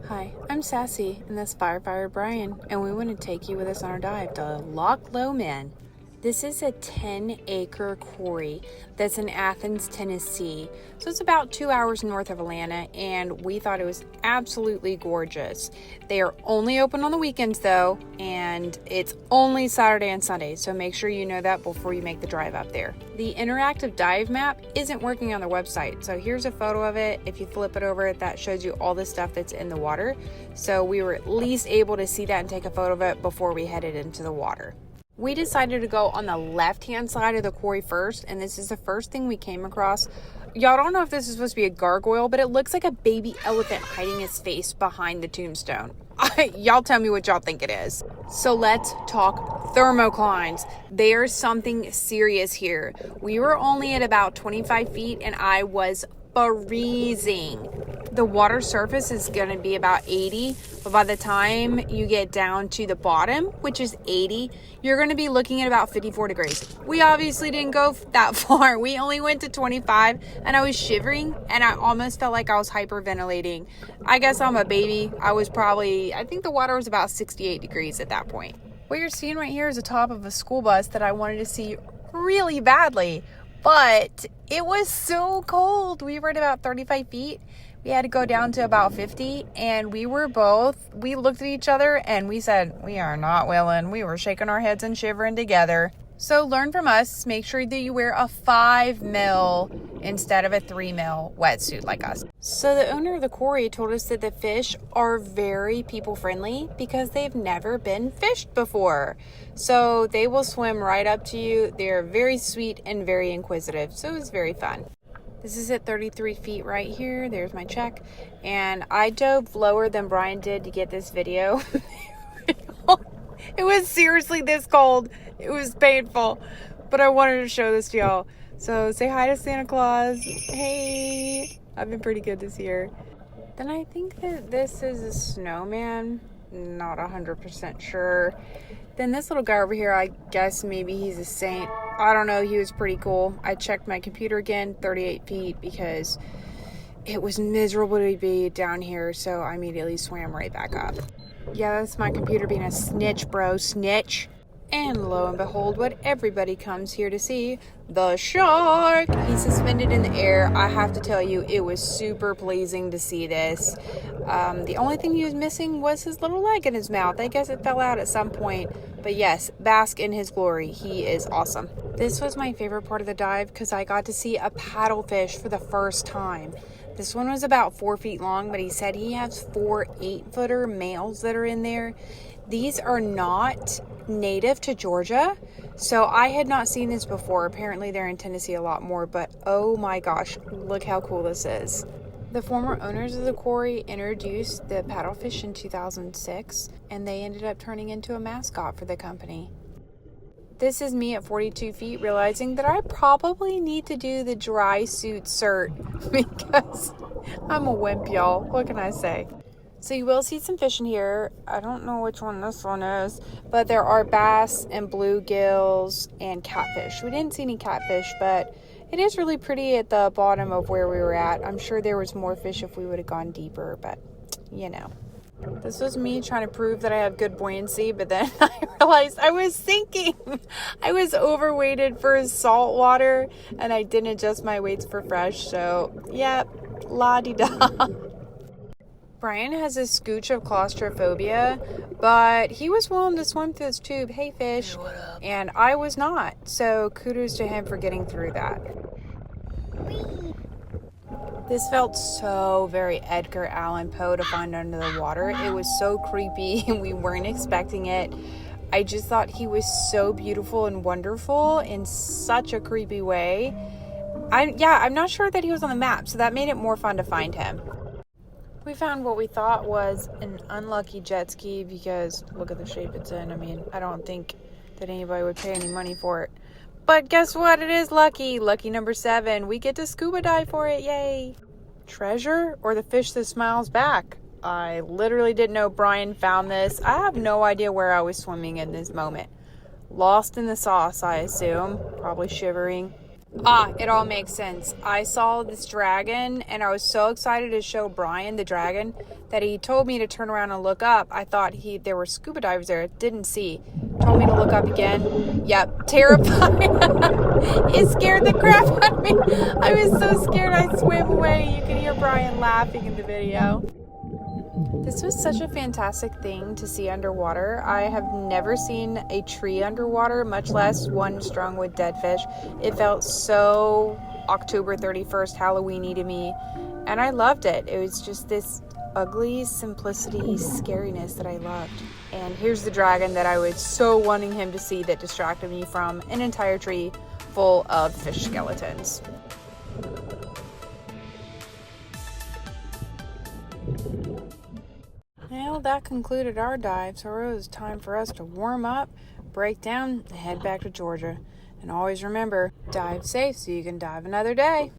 Hi, I'm Sassy, and that's Firefighter Brian, and we want to take you with us on our dive to Loch Low-Minn. This is a 10-acre quarry that's in Athens, Tennessee. So it's about 2 hours north of Atlanta, and we thought it was absolutely gorgeous. They are only open on the weekends though, and it's only Saturday and Sunday, so make sure you know that before you make the drive up there. The interactive dive map isn't working on their website, so here's a photo of it. If you flip it over, that shows you all the stuff that's in the water. So we were at least able to see that and take a photo of it before we headed into the water. We decided to go on the left-hand side of the quarry first, and this is the first thing we came across. Y'all don't know if this is supposed to be a gargoyle, but it looks like a baby elephant hiding his face behind the tombstone. Y'all tell me what y'all think it is. So let's talk thermoclines. There's something serious here. We were only at about 25 feet, and I was freezing. The water surface is going to be about 80, but by the time you get down to the bottom, which is 80, you're going to be looking at about 54 degrees. We obviously didn't go that far. We only went to 25, and I was shivering, and I almost felt like I was hyperventilating. I guess I'm a baby. I think the water was about 68 degrees at that point. What you're seeing right here is the top of a school bus that I wanted to see really badly, but it was so cold. We were at about 35 feet. We had to go down to about 50, and we looked at each other and we said, we are not willing. We were shaking our heads and shivering together. So learn from us. Make sure that you wear a 5 mil instead of a 3 mil wetsuit like us. So the owner of the quarry told us that the fish are very people friendly because they've never been fished before. So they will swim right up to you. They're very sweet and very inquisitive. So it was very fun. This is at 33 feet right here. There's my check. And I dove lower than Brian did to get this video. It was seriously this cold. It was painful. But I wanted to show this to y'all. So say hi to Santa Claus. Hey. I've been pretty good this year. Then I think that this is a snowman. Not 100% sure. Then this little guy over here, I guess maybe he's a saint. I don't know. He was pretty cool. I checked my computer again, 38 feet, because it was miserable to be down here. So I immediately swam right back up. Yeah, that's my computer being a snitch, bro. Snitch. And lo and behold, what everybody comes here to see, the shark. He's suspended in the air. I have to tell you, it was super pleasing to see this. The only thing he was missing was his little leg in his mouth. I guess it fell out at some point. But yes, bask in his glory. He is awesome. This was my favorite part of the dive because I got to see a paddlefish for the first time. This one was about 4 feet long, but he said he has 4 8-footer males that are in there. These are not native to Georgia, so I had not seen this before. Apparently they're in Tennessee a lot more, but oh my gosh, look how cool this is. The former owners of the quarry introduced the paddlefish in 2006, and they ended up turning into a mascot for the company. This is me at 42 feet realizing that I probably need to do the dry suit cert because I'm a wimp, y'all. What can I say? So you will see some fish in here. I don't know which one this one is, but there are bass and bluegills and catfish. We didn't see any catfish, but it is really pretty at the bottom of where we were at. I'm sure there was more fish if we would have gone deeper, but you know. This was me trying to prove that I have good buoyancy, but then I realized I was sinking. I was overweighted for salt water, and I didn't adjust my weights for fresh, so yep, la-di-da. Brian has a scooch of claustrophobia, but he was willing to swim through this tube. Hey, fish. Hey, what up? And I was not. So kudos to him for getting through that. This felt so very Edgar Allan Poe to find under the water. It was so creepy and we weren't expecting it. I just thought he was so beautiful and wonderful in such a creepy way. I'm not sure that he was on the map, so that made it more fun to find him. We found what we thought was an unlucky jet ski because look at the shape it's in. I mean, I don't think that anybody would pay any money for it. But guess what? It is lucky. Lucky number 7. We get to scuba dive for it. Yay. Treasure or the fish that smiles back? I literally didn't know Brian found this. I have no idea where I was swimming in this moment. Lost in the sauce, I assume. Probably shivering. It all makes sense. I saw this dragon and I was so excited to show Brian the dragon that he told me to turn around and look up. I thought there were scuba divers there. Didn't see. Told me to look up again. Yep, terrifying. It scared the crap out of me. I was so scared I swam away. You can hear Brian laughing in the video. This was such a fantastic thing to see underwater. I have never seen a tree underwater, much less one strung with dead fish. It felt so October 31st Halloween-y to me, and I loved it. It was just this ugly simplicity scariness that I loved. And here's the dragon that I was so wanting him to see that distracted me from an entire tree full of fish skeletons. Well, that concluded our dive, so it was time for us to warm up, break down, and head back to Georgia. And always remember, dive safe so you can dive another day.